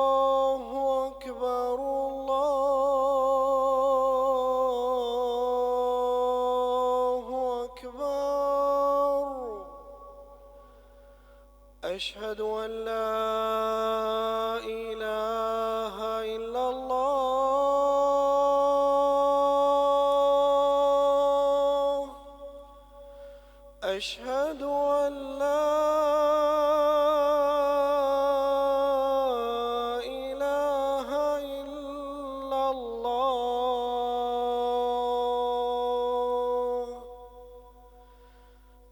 الله أكبر الله أكبر أشهد أن لا إله إلا الله أشهد أن لا إله إلا الله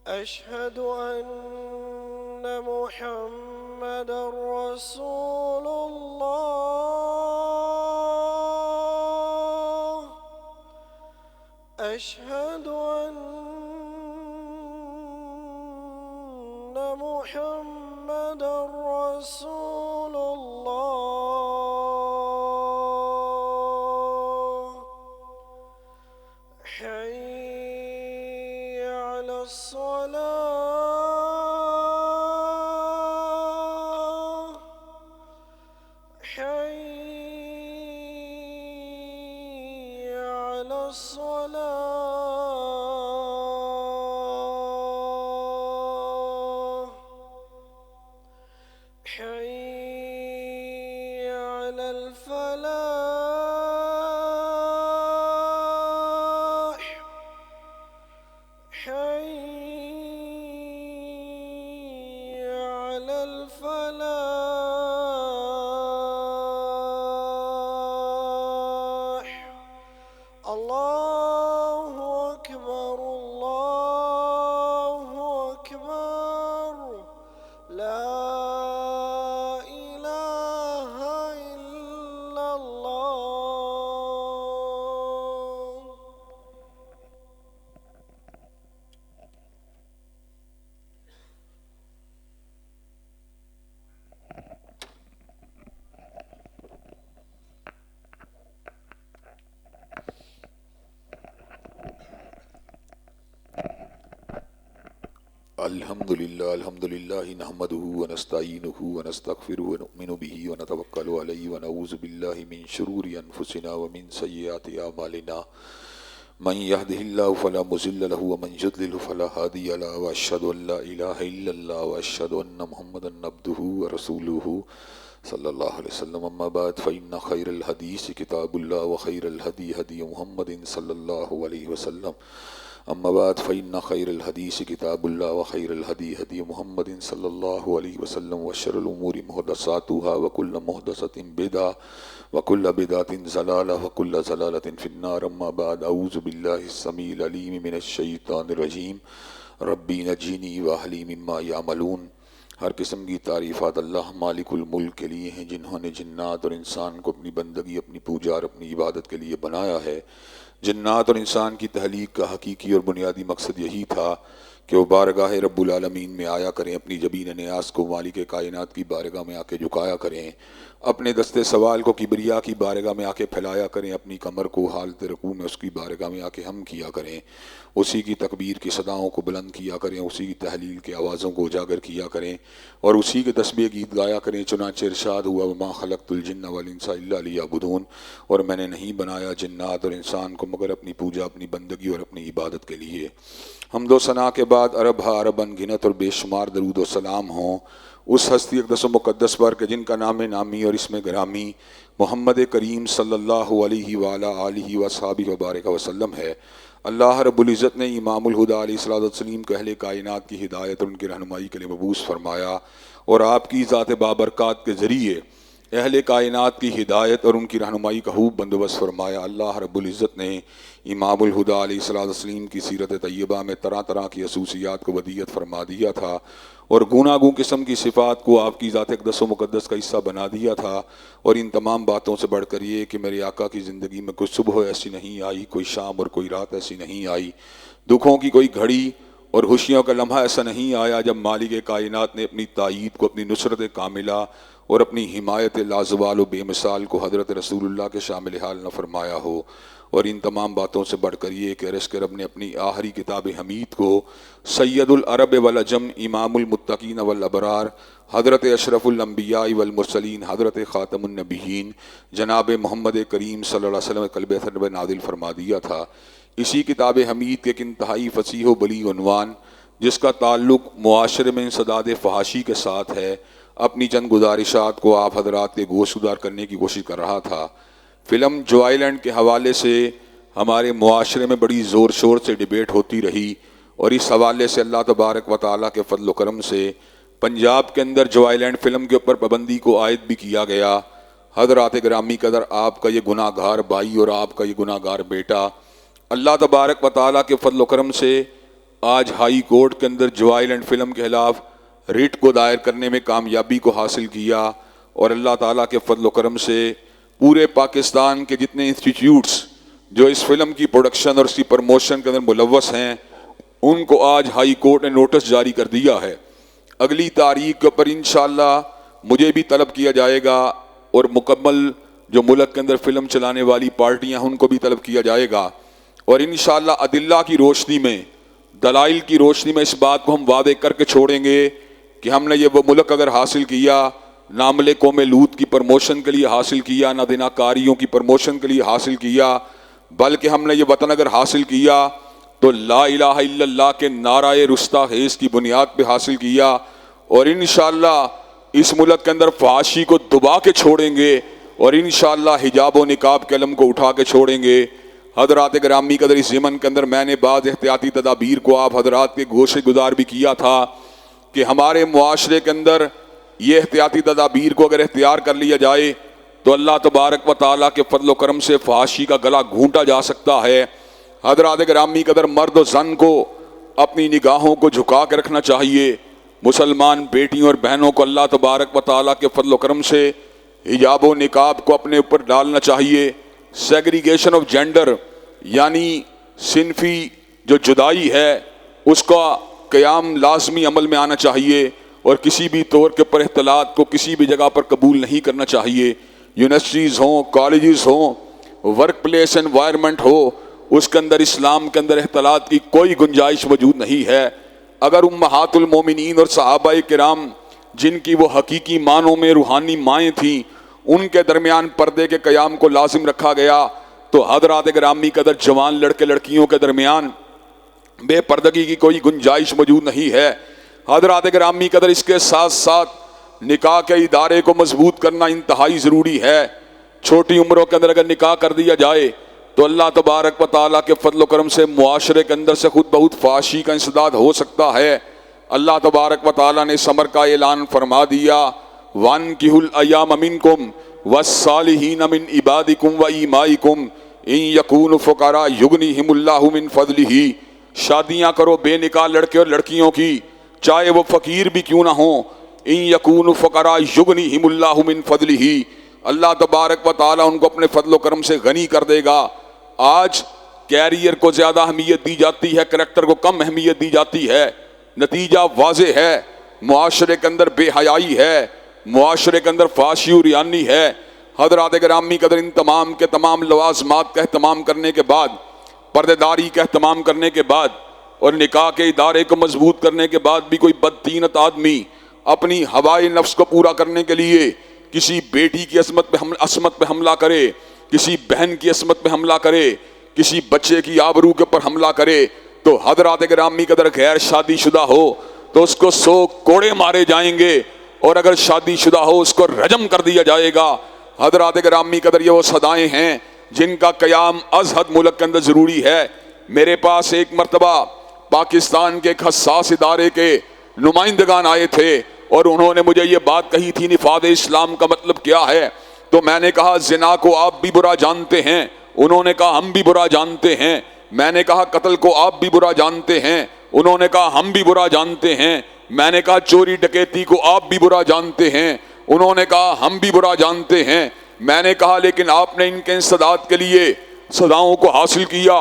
أشهد أن محمدا رسول الله أشهد أن محمدا رسول الله حي على الصلاة حي على الصلاة حي على الفلاح حي على الفلاح الله أكبر الله أكبر لا إله إلا الله الحمد لله نحمده ونستعينه ونستغفره ونؤمن به ونتوكل عليه ونعوذ بالله من شرور أنفسنا ومن سيئات أعمالنا من يهده الله فلا مضل له ومن يضلل فلا هادي له وأشهد أن لا إله إلا الله وأشهد أن محمدا عبده ورسوله صلى الله عليه وسلم أما بعد فإن خير الحديث كتاب الله وخير الهدي هدي محمد صلى الله عليه وسلم أما بعد فإن خير الحديث كتاب الله وخير الهدي هدي محمد صلى الله عليه وسلم وشر الأمور محدثاتها وكل محدثة بدعة وكل بدعة ضلالة وكل ضلالة في النار أما بعد أعوذ بالله السميع العليم من الشيطان الرجيم ربي نجني وأهلي مما يعملون ہر قسم کی تعریفات اللہ مالک الملک کے لیے ہیں جنہوں نے جنات اور انسان کو اپنی بندگی اپنی پوجا اور اپنی عبادت کے لیے بنایا ہے۔ جنات اور انسان کی تخلیق کا حقیقی اور بنیادی مقصد یہی تھا کہ وہ بارگاہ رب العالمین میں آیا کریں، اپنی جبین نیاز کو مالک کائنات کی بارگاہ میں آ کے جھکایا کریں، اپنے دستے سوال کو کبریا کی بارگاہ میں آ کے پھیلایا کریں، اپنی کمر کو حالت رکوع میں اس کی بارگاہ میں آ کے ہم کیا کریں، اسی کی تکبیر کی صداؤں کو بلند کیا کریں، اسی کی تحلیل کے آوازوں کو اجاگر کیا کریں اور اسی کے تسبیح گیت گایا کریں۔ چنانچہ ارشاد ہوا وما خلقت الجن والانس الا لیعبدون، اور میں نے نہیں بنایا جنات اور انسان کو مگر اپنی پوجا اپنی بندگی اور اپنی عبادت کے لیے۔ حمد و ثنا کے بعد عرب ہا عربن گنت اور بے شمار درود و سلام ہوں اس ہستی اقدس و مقدس پر کہ جن کا نام نامی اور اسم گرامی محمد کریم صلی اللہ علیہ وآلہ آلہ وصحبہ وبارک وسلم ہے۔ اللہ رب العزت نے امام الہدیٰ علیہ الصلوۃ والتسلیم کو اہل کائنات کی ہدایت اور ان کی رہنمائی کے لیے مبعوث فرمایا، اور آپ کی ذات بابرکات کے ذریعے اہل کائنات کی ہدایت اور ان کی رہنمائی کا خوب بندوبست فرمایا۔ اللہ رب العزت نے امام الہدیٰ علیہ الصلوۃ والتسلیم کی سیرت طیبہ میں طرح طرح کی خصوصیات کو ودیعت فرما دیا تھا، اور گوناگوں قسم کی صفات کو آپ کی ذات اقدس و مقدس کا حصہ بنا دیا تھا۔ اور ان تمام باتوں سے بڑھ کر یہ کہ میرے آقا کی زندگی میں کوئی صبح ایسی نہیں آئی، کوئی شام اور کوئی رات ایسی نہیں آئی، دکھوں کی کوئی گھڑی اور خوشیوں کا لمحہ ایسا نہیں آیا جب مالک کائنات نے اپنی تائید کو، اپنی نصرت کاملہ اور اپنی حمایت لازوال و بے مثال کو حضرت رسول اللہ کے شامل حال نہ فرمایا ہو، اور ان تمام باتوں سے بڑھ کر یہ کہ رزق رب نے اپنی آخری کتاب حمید کو سید العرب والعجم امام المتقین والابرار حضرت اشرف الانبیاء والمرسلین حضرت خاتم النبیین جناب محمد کریم صلی اللہ علیہ وسلم قلب اثر میں نازل فرما دیا تھا۔ اسی کتاب حمید کے ایک انتہائی فصیح و بلیغ عنوان جس کا تعلق معاشرے میں انسداد فحاشی کے ساتھ ہے، اپنی چند گزارشات کو آپ حضرات کے گوش گزار کرنے کی کوشش کر رہا تھا۔ فلم جو آئلینڈ کے حوالے سے ہمارے معاشرے میں بڑی زور شور سے ڈیبیٹ ہوتی رہی، اور اس حوالے سے اللہ تبارک و تعالیٰ کے فضل و کرم سے پنجاب کے اندر جو آئلینڈ فلم کے اوپر پابندی کو عائد بھی کیا گیا۔ حضرات گرامی قدر، آپ کا یہ گناہ گار بھائی اور آپ کا یہ گناہ گار بیٹا اللہ تبارک و تعالیٰ کے فضل و کرم سے آج ہائی کورٹ کے اندر جو آئلینڈ فلم کے خلاف ریٹ کو دائر کرنے میں کامیابی کو حاصل کیا، اور اللہ تعالیٰ کے فضل و کرم سے پورے پاکستان کے جتنے انسٹیٹیوٹس جو اس فلم کی پروڈکشن اور اس کی پروموشن کے اندر ملوث ہیں ان کو آج ہائی کورٹ نے نوٹس جاری کر دیا ہے۔ اگلی تاریخ کے اوپر انشاءاللہ مجھے بھی طلب کیا جائے گا، اور مکمل جو ملک کے اندر فلم چلانے والی پارٹیاں ہیں ان کو بھی طلب کیا جائے گا، اور انشاءاللہ ادلہ کی روشنی میں، دلائل کی روشنی میں اس بات کو ہم وعدے کر کے چھوڑیں گے کہ ہم نے یہ وہ ملک اگر حاصل کیا، نہ عمل قوم لوط کی پرموشن کے لیے حاصل کیا، نہ زناکاریوں کی پرموشن کے لیے حاصل کیا، بلکہ ہم نے یہ وطن اگر حاصل کیا تو لا الہ الا اللہ کے نعرہ رستاخیز کی بنیاد پہ حاصل کیا، اور انشاءاللہ اس ملک کے اندر فحاشی کو دبا کے چھوڑیں گے، اور انشاءاللہ حجاب و نقاب کے علم کو اٹھا کے چھوڑیں گے۔ حضرات گرامی قدر، اس ضمن کے اندر میں نے بعض احتیاطی تدابیر کو آپ حضرات کے گوشے گزار بھی کیا تھا کہ ہمارے معاشرے کے اندر یہ احتیاطی تدابیر کو اگر اختیار کر لیا جائے تو اللہ تبارک و تعالیٰ کے فضل و کرم سے فحاشی کا گلا گھونٹا جا سکتا ہے۔ حضرات گرامی قدر، مرد و زن کو اپنی نگاہوں کو جھکا کے رکھنا چاہیے۔ مسلمان بیٹیوں اور بہنوں کو اللہ تبارک و تعالیٰ کے فضل و کرم سے حجاب و نقاب کو اپنے اوپر ڈالنا چاہیے۔ سیگریگیشن آف جینڈر یعنی صنفی جو جدائی ہے اس کا قیام لازمی عمل میں آنا چاہیے، اور کسی بھی طور کے پر اختلاط کو کسی بھی جگہ پر قبول نہیں کرنا چاہیے۔ یونیورسٹیز ہوں، کالجز ہوں، ورک پلیس انوائرمنٹ ہو، اس کے اندر اسلام کے اندر اختلاط کی کوئی گنجائش موجود نہیں ہے۔ اگر امہات المومنین اور صحابہ کرام جن کی وہ حقیقی معنوں میں روحانی مائیں تھیں ان کے درمیان پردے کے قیام کو لازم رکھا گیا، تو حضرات گرامی قدر جوان لڑکے لڑکیوں کے درمیان بے پردگی کی کوئی گنجائش موجود نہیں ہے۔ حضرات گرامی قدر، اس کے ساتھ ساتھ نکاح کے ادارے کو مضبوط کرنا انتہائی ضروری ہے۔ چھوٹی عمروں کے اندر اگر نکاح کر دیا جائے تو اللہ تبارک و تعالیٰ کے فضل و کرم سے معاشرے کے اندر سے خود بہت فحاشی کا انسداد ہو سکتا ہے۔ اللہ تبارک و تعالیٰ نے ثمر کا اعلان فرما دیا، وَانكِحُوا الْأَيَامَ مِنكُمْ وَالصَّالِحِينَ مِنْ عِبَادِكُمْ وَإِمَائِكُمْ إِنْ يَكُونُوا فُقَرَاءَ يُغْنِهِمُ اللَّهُ مِنْ فَضْلِهِ۔ شادیاں کرو بے نکاح لڑکے اور لڑکیوں کی، چاہے وہ فقیر بھی کیوں نہ ہوں۔ إِنْ يَكُونُوا فُقَرَاءَ يُغْنِهِمُ اللَّهُ مِنْ فَضْلِهِ، اللہ تبارک و تعالیٰ ان کو اپنے فضل و کرم سے غنی کر دے گا۔ آج کیریئر کو زیادہ اہمیت دی جاتی ہے، کریکٹر کو کم اہمیت دی جاتی ہے۔ نتیجہ واضح ہے، معاشرے کے اندر بے حیائی ہے، معاشرے کے اندر فحاشی و ریانی ہے۔ حضرات گرامی قدر، ان تمام کے تمام لوازمات کا اہتمام کرنے کے بعد، پردے داری کا اہتمام کرنے کے بعد، اور نکاح کے ادارے کو مضبوط کرنے کے بعد بھی کوئی بدتینت آدمی اپنی ہوائے نفس کو پورا کرنے کے لیے کسی بیٹی کی عصمت پہ حملہ کرے، کسی بہن کی عصمت پہ حملہ کرے، کسی بچے کی آبرو کے اوپر حملہ کرے، تو حضرات گرامی قدر غیر شادی شدہ ہو تو اس کو 100 کوڑے مارے جائیں گے، اور اگر شادی شدہ ہو اس کو رجم کر دیا جائے گا۔ حضرات گرامی قدر، یہ وہ صدائیں ہیں جن کا قیام از حد ملک کے اندر ضروری ہے۔ میرے پاس ایک مرتبہ پاکستان کے ایک حساس ادارے کے نمائندگان آئے تھے اور انہوں نے مجھے یہ بات کہی تھی، نفاذ اسلام کا مطلب کیا ہے؟ تو میں نے کہا زنا کو آپ بھی برا جانتے ہیں؟ انہوں نے کہا ہم بھی برا جانتے ہیں۔ میں نے کہا قتل کو آپ بھی برا جانتے ہیں؟ انہوں نے کہا ہم بھی برا جانتے ہیں۔ میں نے کہا چوری ڈکیتی کو آپ بھی برا جانتے ہیں؟ انہوں نے کہا ہم بھی برا جانتے ہیں۔ میں نے کہا لیکن آپ نے ان کے انسداد کے لیے سزاؤں کو حاصل کیا،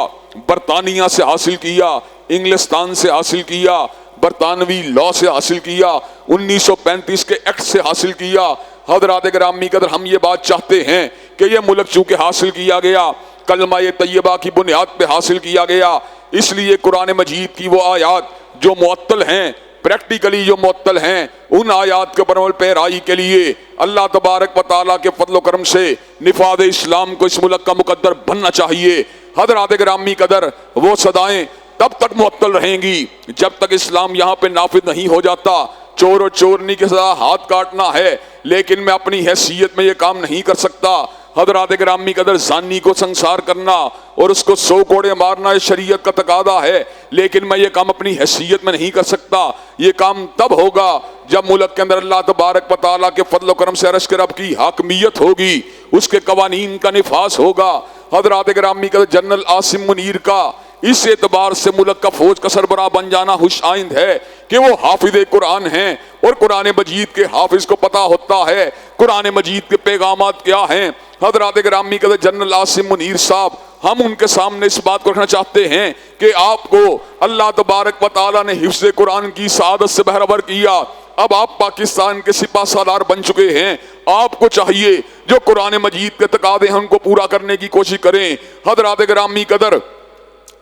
برطانیہ سے حاصل کیا، انگلستان سے حاصل کیا، برطانوی لا سے حاصل کیا، 1935 کے ایکٹ سے حاصل کیا۔ حضرات گرامی قدر، ہم یہ بات چاہتے ہیں کہ یہ ملک چونکہ حاصل کیا گیا کلمہ طیبہ کی بنیاد پہ حاصل کیا گیا، اس لیے قرآن مجید کی وہ آیات جو معطل ہیں، پریکٹیکلی جو معطل ہیں، ان آیات کے پر عمل پیرائی کے لیے اللہ تبارک و تعالیٰ کے فضل و کرم سے نفاذ اسلام کو اس ملک کا مقدر بننا چاہیے۔ حضرات گرامی قدر، وہ صدائیں تب تک معطل رہیں گی جب تک اسلام یہاں پہ نافذ نہیں ہو جاتا۔ چور و چورنی کی سزا ہاتھ کاٹنا ہے، لیکن میں اپنی حیثیت میں یہ کام نہیں کر سکتا۔ حضرات گرامی قدر، زانی کو سنسار کرنا اور اس کو 100 کوڑے مارنا یہ شریعت کا تقاضا ہے، لیکن میں یہ کام اپنی حیثیت میں نہیں کر سکتا۔ یہ کام تب ہوگا جب ملک کے اندر اللہ تبارک و تعالیٰ کے فضل و کرم سے عرش کے رب کی حاکمیت ہوگی، اس کے قوانین کا نفاذ ہوگا۔ حضرات گرامی قدر، جنرل عاصم منیر کا اس اعتبار سے ملک کا فوج کا سربراہ بن جانا خوش آئند ہے کہ وہ حافظ قرآن ہیں اور قرآن مجید کے حافظ کو پتہ ہوتا ہے قرآن مجید کے پیغامات کیا ہیں۔ حضرات گرامی قدر، جنرل عاصم منیر صاحب، ہم ان کے سامنے اس بات کو رکھنا چاہتے ہیں کہ آپ کو اللہ تبارک و تعالیٰ نے حفظ قرآن کی سعادت سے بہرور کیا۔ اب آپ پاکستان کے سپاہ سالار بن چکے ہیں، آپ کو چاہیے جو قرآن مجید کے تقاضے ہیں ان کو پورا کرنے کی کوشش کریں۔ حضرات گرامی قدر،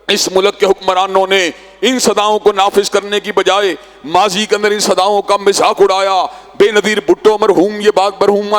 اس ملک کے حکمرانوں نے ان صداؤں کو نافذ کرنے کی بجائے ماضی کے اندر ان صداؤں کا مذاق اڑایا۔ بے نظیر بھٹو مرحومہ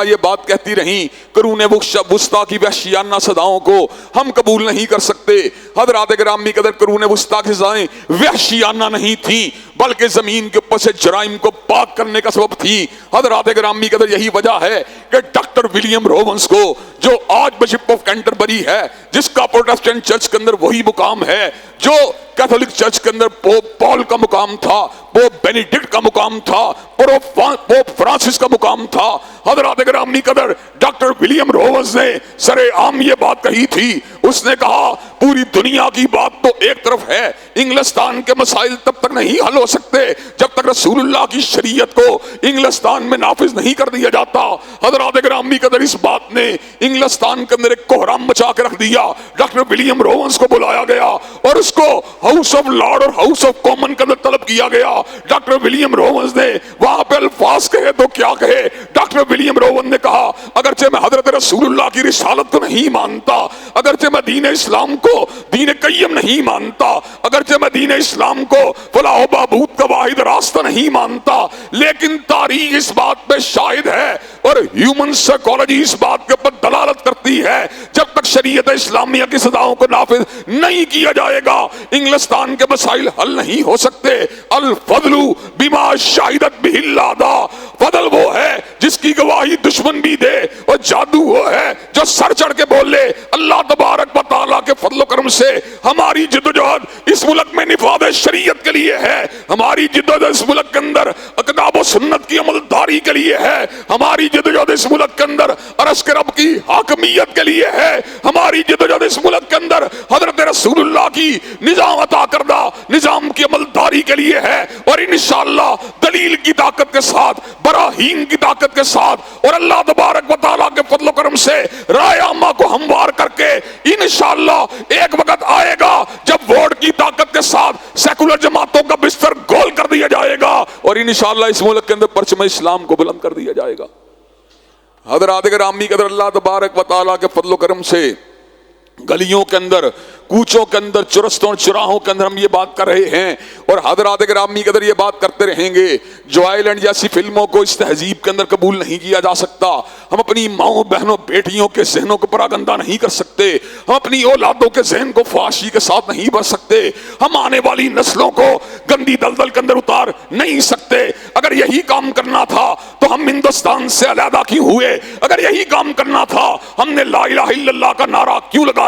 یہ بات کہتی رہیں، قرون وسطیٰ کی وحشیانہ صداؤں کو ہم قبول نہیں کر سکتے۔ حضرات گرامی قدر، قرون وسطیٰ کی صدایں وحشیانہ نہیں تھیں بلکہ زمین کے اوپر سے جرائم کو پاک کرنے کا سبب تھی۔ حضرات گرامی قدر، یہی وجہ ہے کہ ڈاکٹر ولیم روونز کو، جو آج بشپ آف کینٹربری ہے، جس کا پروٹسٹنٹ چرچ کے اندر وہی مقام ہے جو کیتھولک چرچ کے اندر پوپ پال کا مقام تھا، پوپ بینیڈکٹ کا مقام تھا، پوپ فرانسس کا مقام تھا۔ حضرات گرامی قدر، ڈاکٹر ولیم روونز نے سر عام یہ بات کہی تھی، اس نے کہا پوری دنیا کی بات تو ایک طرف ہے، انگلستان کے مسائل تب تک نہیں حل ہو سکتے جب تک رسول اللہ کی شریعت کو انگلستان میں نافذ نہیں کر دیا جاتا۔ حضرات گرامی قدر، اس بات نے انگلستان کے اندر ایک کوہرام مچا کے رکھ دیا۔ ڈاکٹر ولیم روونز کو بلایا گیا اور اس کو ہاؤس آف لارڈ اور ہاؤس آف کامن کے اندر طلب کیا گیا۔ ڈاکٹر ولیم روونز نے وہاں پہ الفاظ کہے تو کیا کہے۔ ڈاکٹر ولیم روونز نے کہا، اگرچہ میں حضرت رسول اللہ کی رسالت کو نہیں مانتا، اگرچہ میں دین اسلام کو دین قیم نہیں مانتا، اگرچہ میں دین اسلام کو فلاح و بہبود کا واحد راستہ نہیں مانتا، لیکن تاریخ اس بات پہ شاہد ہے اور ہیومن سائیکالوجی اس بات کے اوپر دلالت کرتی ہے، جب تک شریعت اسلامیہ کی سزاؤں کو نافذ نہیں کیا جائے گا انگلستان کے مسائل حل نہیں ہو سکتے۔ الفضل بما شاہدت بہ الاداء، فضل وہ ہے جس کی گواہی دشمن بھی دے، اور جادو وہ ہے جو سر چڑھ کے بولے۔ اللہ تبارک و تعالیٰ کے فضل و کرم سے ہماری جدوجہد اس ملک میں نفاذ شریعت کے لیے ہے، ہماری جدوجہد اس ملک کے اندر کتاب و سنت کی عمل داری کے لیے ہے، ہماری جدوجہد اس ملک کے اندر عرش کے رب کی حاکمیت کے لیے ہے، ہماری جدوجہد اس ملک کے اندر حضرت رسول اللہ کی نظام عطا کردہ نظام کی عمل داری کے لیے ہے، اور انشاءاللہ دلیل کی طاقت کے ساتھ، براہین کی طاقت کے ساتھ، اور اللہ تبارک و تعالیٰ کے فضل و کرم سے رائے عامہ کو ہموار کر کے انشاءاللہ ایک وقت آئے گا جب ووٹ کی طاقت کے ساتھ سیکولر جماعتوں کا بستر گول کر دیا جائے گا اور انشاءاللہ اس ملک کے اندر پرچم اسلام کو بلند کر دیا جائے گا۔ حضرات گرامی قدر، اللہ تبارک و تعالیٰ کے فضل و کرم سے گلیوں کے اندر، کوچوں کے اندر، چرستوں اور چراہوں کے اندر ہم یہ بات کر رہے ہیں، اور حضرات گرامی قدر یہ بات کرتے رہیں گے۔ جو آئلینڈ جیسی فلموں کو اس تہذیب کے اندر قبول نہیں کیا جا سکتا، ہم اپنی ماؤں بہنوں بیٹیوں کے ذہنوں کو پراگندہ نہیں کر سکتے، ہم اپنی اولادوں کے ذہن کو فحاشی کے ساتھ نہیں بھر سکتے، ہم آنے والی نسلوں کو گندی دلدل کے اندر اتار نہیں سکتے۔ اگر یہی کام کرنا تھا تو ہم ہندوستان سے علیحدہ کیوں ہوئے؟ اگر یہی کام کرنا تھا ہم نے لا الہ الا اللہ کا نعرہ کیوں لگایا؟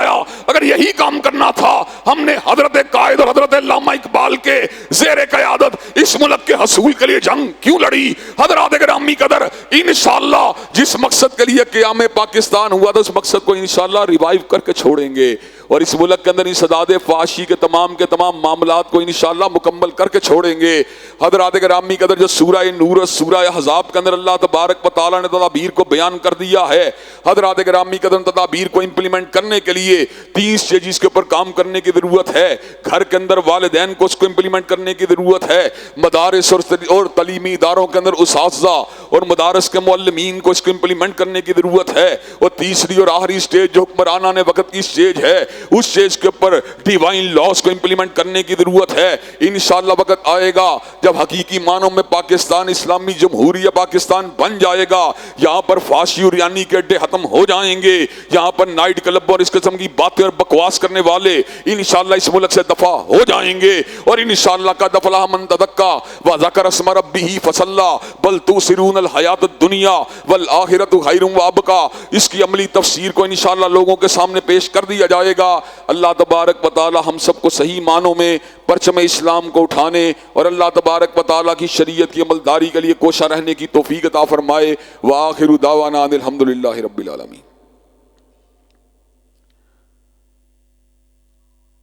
اگر یہی کام کرنا تھا ہم نے حضرت قائد اور حضرت علامہ اقبال کے زیر قیادت اس ملک کے حصول کے لیے جنگ کیوں لڑی؟ حضرات گرامی قدر، انشاءاللہ جس مقصد کے لیے قیام پاکستان ہوا تھا اس مقصد کو انشاءاللہ ریوائیو کر کے چھوڑیں گے، اور اس ملک کے اندر انسداد فحاشی کے تمام معاملات کو انشاءاللہ مکمل کر کے چھوڑیں گے۔ حضرات گرامی قدر جو سورہ نور اور سورہ احزاب کے اندر اللہ تبارک و تعالیٰ نے تدابیر کو بیان کر دیا ہے، حضرات گرامی قدر تدابیر کو امپلیمنٹ کرنے کے لیے 30 چیز کے اوپر کام کرنے کی ضرورت ہے۔ گھر کے اندر والدین کو اس کو امپلیمنٹ کرنے کی ضرورت ہے، مدارس اور تعلیمی اداروں کے اندر اساتذہ اور مدارس کے معلمین کو اس کو امپلیمنٹ کرنے کی ضرورت ہے۔ اور تیسری اور آخری سٹیج جو حکمرانان وقت کی سٹیج ہے، اس سٹیج کے اوپر ڈیوائن لاز کو امپلیمنٹ کرنے کی ضرورت ہے۔ انشاءاللہ وقت آئے گا جب حقیقی معنوں میں پاکستان اسلامی جمہوریہ پاکستان بن جائے گا، یہاں پر فحاشی اور یعنی کے اڈے ختم ہو جائیں گے، یہاں پر نائٹ کلب اور اس قسم کی باتیں اور بکواس کرنے والے انشاءاللہ اس ملک سے دفع ہو جائیں گے، اور انشاءاللہ قد افلح من تزکا وذکر اسم ربہ فصلی بل تؤثرون الحیاۃ الدنیا والآخرۃ خیر وابقی، اس کی عملی تفسیر کو انشاءاللہ لوگوں کے سامنے پیش کر دیا جائے گا۔ اللہ تبارک و تعالی ہم سب کو صحیح معنوں میں پرچم اسلام کو اٹھانے اور اللہ تبارک و تعالی کی شریعت کی عملداری کے لیے کوشاں رہنے کی توفیق عطا فرمائے۔ وآخر دعوانا ان الحمدللہ رب العالمین۔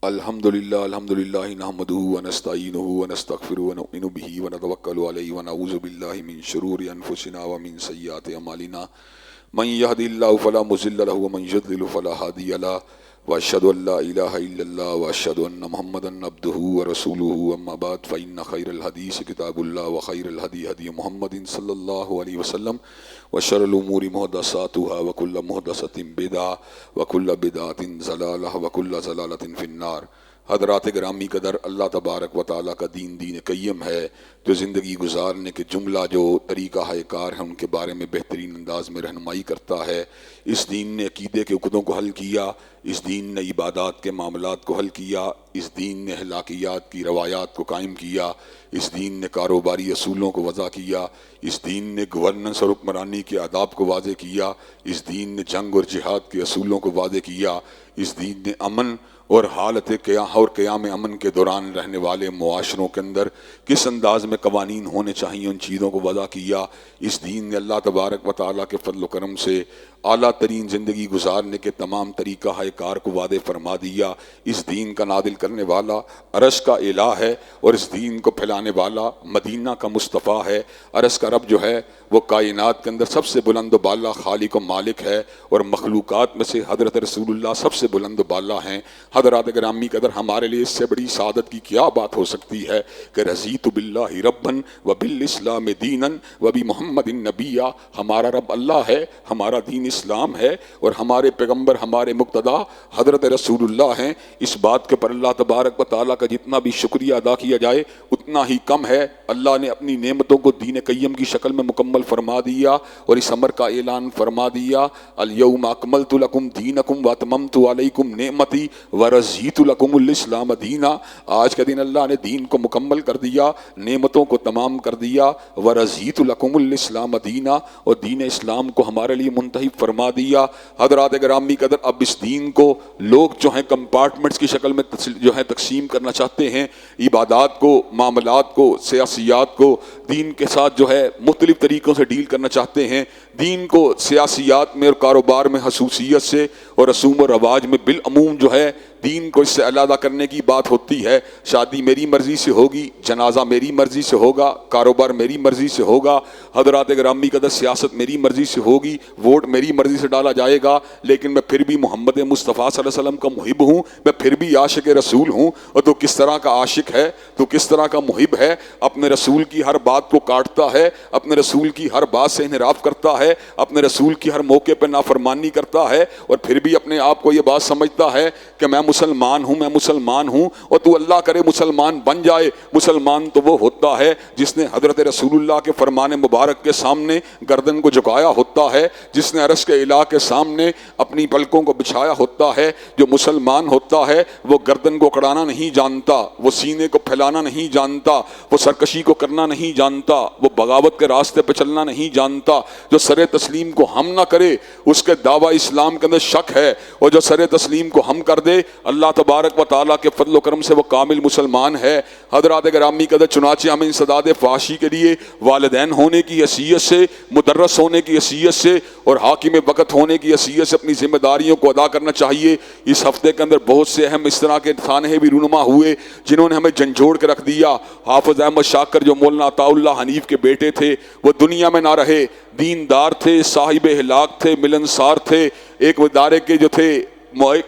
الحمدللہ نحمدہ ونستعینہ ونستغفرہ ونؤمن بہ ونتوکل علیہ ونعوذ باللہ من شرور انفسنا ومن سیئات اعمالنا، من یہد اللہ فلا مضل لہ ومن یضلل فلا ہادی لہ، واشہد ان لا الہ الا اللہ واشہد ان محمدا عبدہ ورسولہ، اما بعد فإن خیر الحدیث کتاب اللہ وخیر الہدی ہدی محمد صلی اللہ علیہ وسلم، وشر الامور محدثاتها وکل محدثۃ بدعہ وکل بدعۃ ضلالہ وکل ضلالۃ فی النار۔ حضرات گرامی قدر، اللہ تبارک و تعالیٰ کا دین قیم ہے جو زندگی گزارنے کے جملہ جو طریقہ کار ہیں ان کے بارے میں بہترین انداز میں رہنمائی کرتا ہے۔ اس دین نے عقیدے کے عقدوں کو حل کیا، اس دین نے عبادات کے معاملات کو حل کیا، اس دین نے اخلاقیات کی روایات کو قائم کیا، اس دین نے کاروباری اصولوں کو وضع کیا، اس دین نے گورننس اور حکمرانی کے آداب کو واضح کیا، اس دین نے جنگ اور جہاد کے اصولوں کو واضح کیا، اس دین نے امن اور حالت قیام امن کے دوران رہنے والے معاشروں کے اندر کس انداز میں قوانین ہونے چاہیے ان چیزوں کو وضع کیا۔ اس دین نے اللہ تبارک و تعالیٰ کے فضل و کرم سے اعلیٰ ترین زندگی گزارنے کے تمام طریقہ کار کو واضح فرما دیا۔ اس دین کا نادل کرنے والا عرش کا الہ ہے اور اس دین کو پھیلانے والا مدینہ کا مصطفیٰ ہے۔ عرش کا رب جو ہے وہ کائنات کے اندر سب سے بلند و بالا خالق و مالک ہے، اور مخلوقات میں سے حضرت رسول اللہ سب سے بلند و بالا ہیں۔ حضرات گرامی قدر، ہمارے لیے اس سے بڑی سعادت کی کیا بات ہو سکتی ہے کہ رضیت باللہ ربًا وبالاسلام دینا وبمحمد نبیا۔ ہمارا رب اللہ ہے، ہمارا دین اسلام ہے، اور ہمارے پیغمبر ہمارے مقتدا حضرت رسول اللہ ہیں۔ اس بات کے پر اللہ تبارک و تعالیٰ کا جتنا بھی شکریہ ادا کیا جائے اتنا ہی کم ہے۔ اللہ نے اپنی نعمتوں کو دین قیم کی شکل میں مکمل فرما دیا اور اس امر کا اعلان فرما دیا، الیوم اکملت لکم دینکم واتممت علیکم نعمتی ورضیت لکم الاسلام دینا۔ آج کے دن اللہ نے دین کو مکمل کر دیا، نعمتوں کو تمام کر دیا، ورضیت لکم الاسلام دینا، اور دین اسلام کو ہمارے لیے منتخب فرما دیا۔ حضرات گرامی قدر، اب اس دین کو لوگ جو ہیں کمپارٹمنٹس کی شکل میں جو ہے تقسیم کرنا چاہتے ہیں، عبادات کو، معاملات کو، سیاسیات کو دین کے ساتھ جو ہے مختلف طریقوں سے ڈیل کرنا چاہتے ہیں۔ دین کو سیاسیات میں اور کاروبار میں خصوصیت سے اور رسوم و رواج میں بالعموم جو ہے دین کو اس سے علیحدہ کرنے کی بات ہوتی ہے۔ شادی میری مرضی سے ہوگی، جنازہ میری مرضی سے ہوگا، کاروبار میری مرضی سے ہوگا، حضرات گرامی قدر سیاست میری مرضی سے ہوگی، ووٹ میری مرضی سے ڈالا جائے گا، لیکن میں پھر بھی محمد مصطفیٰ صلی اللہ علیہ وسلم کا محب ہوں، میں پھر بھی عاشق رسول ہوں۔ اور تو کس طرح کا عاشق ہے، تو کس طرح کا محب ہے، اپنے رسول کی ہر بات کو کاٹتا ہے، اپنے رسول کی ہر بات سے انحراف کرتا ہے، اپنے رسول کی ہر موقع پہ نافرمانی کرتا ہے، اور پھر بھی اپنے آپ کو یہ بات سمجھتا ہے کہ میں مسلمان ہوں، میں مسلمان ہوں۔ اور تو اللہ کرے مسلمان بن جائے۔ مسلمان تو وہ ہوتا ہے جس نے حضرت رسول اللہ کے فرمان مبارک کے سامنے گردن کو جھکایا ہوتا ہے، جس نے عرش کے الہ کے سامنے اپنی پلکوں کو بچھایا ہوتا ہے۔ جو مسلمان ہوتا ہے وہ گردن کو کڑانا نہیں جانتا، وہ سینے کو پھیلانا نہیں جانتا، وہ سرکشی کو کرنا نہیں جانتا، وہ بغاوت کے راستے پہ چلنا نہیں جانتا۔ جو سر تسلیم کو ہم نہ کرے اس کے دعویٰ اسلام کے اندر شک ہے، اور جو سر سر تسلیم کو ہم کر دے۔ اللہ تبارک و تعالیٰ کے فضل و کرم سے وہ کامل مسلمان ہے۔ حضرات گرامی قدر، چنانچہ ہمیں انسداد فحاشی کے لیے والدین ہونے کی حیثیت سے، مدرس ہونے کی حیثیت سے اور حاکم وقت ہونے کی حیثیت سے اپنی ذمہ داریوں کو ادا کرنا چاہیے۔ اس ہفتے کے اندر بہت سے اہم اس طرح کے سانحے بھی رونما ہوئے جنہوں نے ہمیں جھنجھوڑ کے رکھ دیا۔ حافظ احمد شاکر جو مولانا عطا اللہ حنیف کے بیٹے تھے، وہ دنیا میں نہ رہے، دیندار تھے، صاحب اخلاق تھے، ملنسار تھے، ایک ادارے کے جو تھے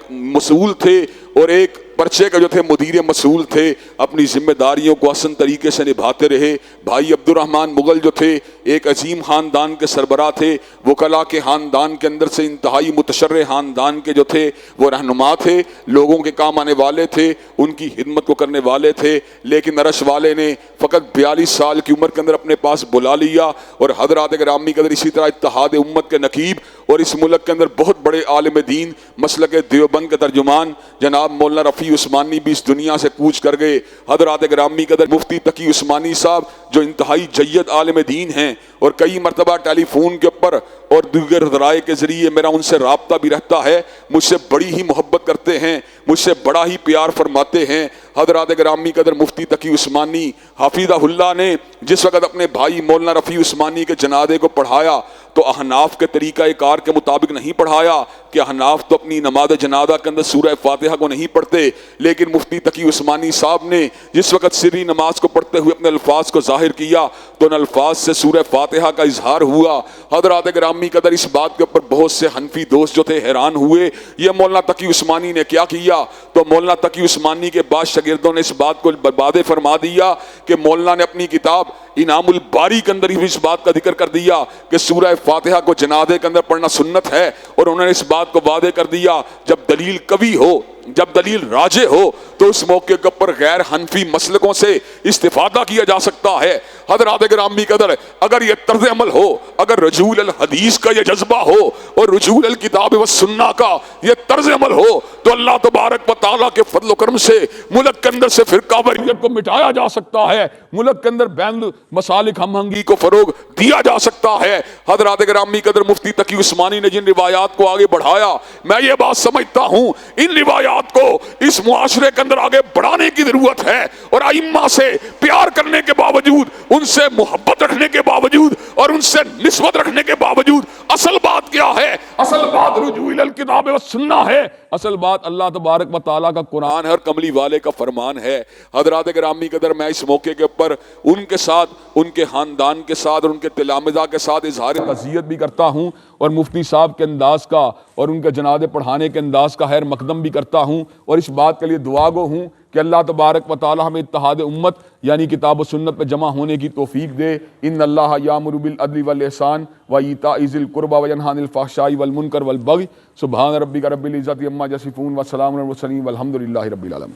مسئول تھے اور ایک پرچے کا جو تھے مدیر مسئول تھے، اپنی ذمہ داریوں کو حسن طریقے سے نبھاتے رہے۔ بھائی عبد الرحمن مغل جو تھے ایک عظیم خاندان کے سربراہ تھے، وکلاء کے خاندان کے اندر سے انتہائی متشرع خاندان کے جو تھے وہ رہنما تھے، لوگوں کے کام آنے والے تھے، ان کی خدمت کو کرنے والے تھے، لیکن عرش والے نے فقط 42 سال کی عمر کے اندر اپنے پاس بلا لیا۔ اور حضرات گرامی قدر، اسی طرح اتحاد امت کے نقیب اور اس ملک کے اندر بہت بڑے عالم دین مسلک دیوبند کے ترجمان جناب مولانا رفیع عثمانی بھی اس دنیا سے کوچ کر گئے۔ حضرات گرامی قدر، مفتی تقی عثمانی صاحب جو انتہائی جید عالم دین ہیں اور کئی مرتبہ ٹیلی فون کے اوپر اور دیگر ذرائع کے ذریعے میرا ان سے رابطہ بھی رہتا ہے، مجھ سے بڑی ہی محبت کرتے ہیں، مجھ سے بڑا ہی پیار فرماتے ہیں۔ حضرات گرامی قدر، مفتی تقی عثمانی حفیظہ اللہ نے جس وقت اپنے بھائی مولانا رفیع عثمانی کے جنازے کو پڑھایا تو احناف کے طریقہ کار کے مطابق نہیں پڑھایا کہ احناف تو اپنی نماز جنازہ کے اندر سورہ فاتحہ کو نہیں پڑھتے، لیکن مفتی تقی عثمانی صاحب نے جس وقت سری نماز کو پڑھتے ہوئے اپنے الفاظ کو ظاہر کیا تو ان الفاظ سے سورہ فاتحہ کا اظہار ہوا۔ حضرات گرامی قدر، اس بات کے اوپر بہت سے حنفی دوست جو تھے حیران ہوئے، یہ مولانا تقی عثمانی نے کیا کیا؟ تو مولانا تقی عثمانی کے بعد شاگردوں نے اس بات کو برباد فرما دیا کہ مولانا نے اپنی کتاب انعام الباری کے اندر ہی اس بات کا ذکر کر دیا کہ سورہ فاتحہ کو جنازے کے اندر پڑھنا سنت ہے، اور انہوں نے اس بات کو واضح کر دیا جب دلیل قوی ہو، جب دلیل راجح ہو تو اس موقع کے اوپر غیر حنفی مسلکوں سے استفادہ کیا جا سکتا ہے۔ حضرات گرامی قدر، اگر یہ طرز عمل ہو، اگر رجوع الحدیث کا یہ جذبہ ہو اور رجوع الکتاب و سنہ کا یہ طرز عمل ہو تو اللہ تبارک و تعالیٰ کے فضل و کرم سے ملک کے اندر سے فرقہ واریت کو مٹایا جا سکتا ہے، ملک کے اندر بین مسالک ہم آہنگی کو فروغ دیا جا سکتا ہے۔ حضرات گرامی قدر، مفتی تقی عثمانی نے جن روایات کو آگے بڑھایا، میں یہ بات سمجھتا ہوں ان روایات کو اس معاشرے کے اندر آگے بڑھانے کی ضرورت ہے، اور ائمہ سے پیار کرنے کے باوجود، ان سے محبت رکھنے کے باوجود اور ان سے نسبت رکھنے کے باوجود اصل بات کیا ہے؟ اصل بات رجوع الکتاب و سنہ ہے، اصل بات اللہ تبارک و تعالیٰ کا قرآن ہے اور کملی والے کا فرمان ہے۔ حضرات گرامی قدر، میں اس موقع کے اوپر ان کے ساتھ، ان کے خاندان کے ساتھ اور ان کے تلامذہ کے ساتھ اظہار تعزیت بھی کرتا ہوں، اور مفتی صاحب کے انداز کا اور ان کے جنازے پڑھانے کے انداز کا خیر مقدم بھی کرتا ہوں، اور اس بات کے لیے دعا گو ہوں کہ اللہ تبارک و تعالی ہمیں اتحاد امت یعنی کتاب و سنت پہ جمع ہونے کی توفیق دے۔ ان اللہ یامر بالعدل والاحسان وایتاء ذی القربی وینہی عن الفحشاء والمنکر والبغی۔ سبحان ربک رب العزۃ عما یصفون وسلام علی المرسلین والحمد للہ رب العالمین۔